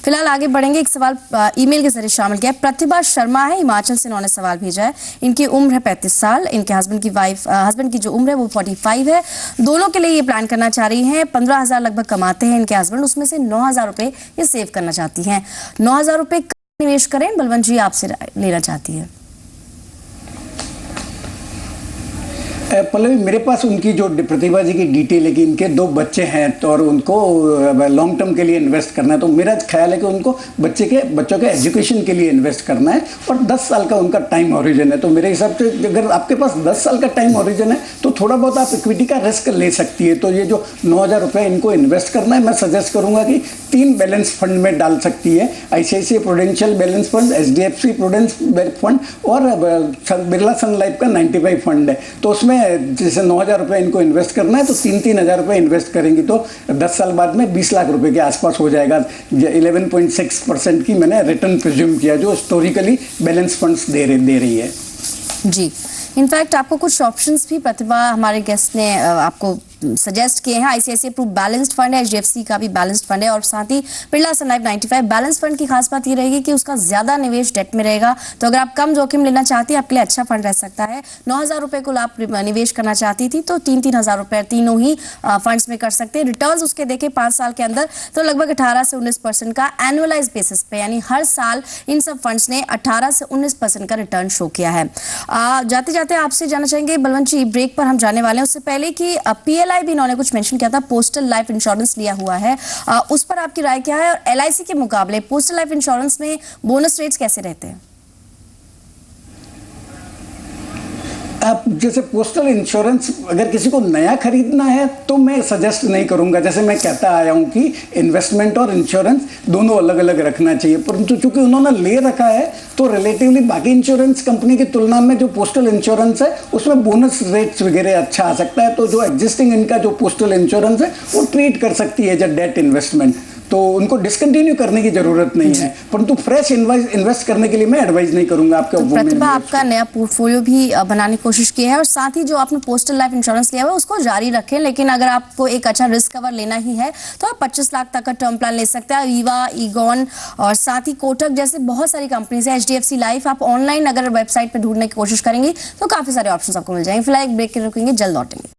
फिलहाल आगे बढ़ेंगे। एक सवाल ईमेल के जरिए शामिल किया है। प्रतिभा शर्मा है, हिमाचल से इन्होंने सवाल भेजा है। इनकी उम्र है 35 साल। इनके हस्बैंड की जो उम्र है वो 45 है। दोनों के लिए ये प्लान करना चाह रही हैं। 15,000 लगभग कमाते हैं इनके हस्बैंड, उसमें से 9,000 रुपए ये सेव करना चाहती हैं। 9,000 रुपए निवेश करें, बलवंत जी आपसे लेना चाहती है। पल्लवी, मेरे पास उनकी जो प्रतिभा जी की डिटेल है कि इनके 2 बच्चे हैं तो और उनको लॉन्ग टर्म के लिए इन्वेस्ट करना है, तो मेरा ख्याल है कि उनको बच्चों के एजुकेशन के लिए इन्वेस्ट करना है और 10 साल का उनका टाइम ओरिजिन है। तो मेरे हिसाब से अगर आपके पास 10 साल का टाइम ओरिजिन है तो थोड़ा बहुत आप इक्विटी का रिस्क ले सकती है। तो ये जो 9,000 रुपये इनको इन्वेस्ट करना है, मैं सजेस्ट करूंगा कि 3 बैलेंस फंड में डाल सकती है। ICICI prudential balance fund, HDFC prudence fund और बिरला सन लाइफ का 95 फंड है। तो उसमें जैसे 9,000 रुपये इनको इन्वेस्ट करना है तो 3-3 हज़ार रुपये इन्वेस्ट करेंगी तो 10 साल बाद में 20 लाख रुपए के आसपास हो जाएगा। 11.6% की मैंने रिटर्न प्रिज्यूम किया जो हिस्टोरिकली बैलेंस फंड्स दे रही है जी। इनफैक्ट आपको कुछ ऑप्शंस भी प्रतिभा हमारे गेस्ट ने आपको सजेस्ट किए हैं। ICICI अप्रूव बैलेंस्ड फंड है, HDFC का भी बैलेंस्ड फंड है और साथ ही बिरला सन लाइफ 95। बैलेंस फंड की खास बात ये रहेगी कि उसका ज्यादा निवेश डेट में रहेगा, तो अगर आप कम जोखिम लेना चाहती है आपके लिए अच्छा फंड रह सकता है। 9,000 रुपए को आप निवेश करना चाहती थी तो 3-3 हज़ार रुपए तीनों ही फंड्स में कर सकते हैं। रिटर्न उसके देखे 5 साल के अंदर तो लगभग 18 से 19% का एनुअलाइज बेसिस पे, यानी हर साल इन सब फंड्स ने 18 से 19% का रिटर्न शो किया है। जाते जाते आपसे जानना चाहेंगे बलवंत जी, ब्रेक पर हम जाने वाले हैं, उससे पहले कि PLI भी इन्होंने कुछ मेंशन किया था, पोस्टल लाइफ इंश्योरेंस लिया हुआ है, उस पर आपकी राय क्या है? और LIC के मुकाबले पोस्टल लाइफ इंश्योरेंस में बोनस रेट्स कैसे रहते हैं? आप जैसे पोस्टल इंश्योरेंस अगर किसी को नया खरीदना है तो मैं सजेस्ट नहीं करूंगा। जैसे मैं कहता आया हूं कि इन्वेस्टमेंट और इंश्योरेंस दोनों अलग अलग रखना चाहिए, परंतु चूंकि उन्होंने ले रखा है तो रिलेटिवली बाकी इंश्योरेंस कंपनी की तुलना में जो पोस्टल इंश्योरेंस है उसमें बोनस रेट्स वगैरह अच्छा आ सकता है। तो जो एग्जिस्टिंग इनका जो पोस्टल इंश्योरेंस है वो ट्रीट कर सकती है एज अ डेट इन्वेस्टमेंट, तो उनको डिसकंटिन्यू करने की जरूरत नहीं है, परंतु फ्रेश इन्वेस्ट करने के लिए मैं एडवाइज नहीं करूंगा आपके। तो प्रतिभा आपका नया पोर्टफोलियो भी बनाने की कोशिश की है और साथ ही जो आपने पोस्टल लाइफ इंश्योरेंस लिया हुआ है उसको जारी रखें, लेकिन अगर आपको एक अच्छा रिस्क कवर लेना ही है तो आप 25 लाख तक का टर्म प्लान ले सकते हैं। वीवा, ईगॉन और साथ ही कोटक जैसे बहुत सारी कंपनीज है, HDFC लाइफ, आप ऑनलाइन अगर वेबसाइट पर ढूंढने की कोशिश करेंगे तो काफी सारे ऑप्शन आपको मिल जाएंगे। फिलहाल एक ब्रेक के रुकेंगे, जल्द लौटेंगे।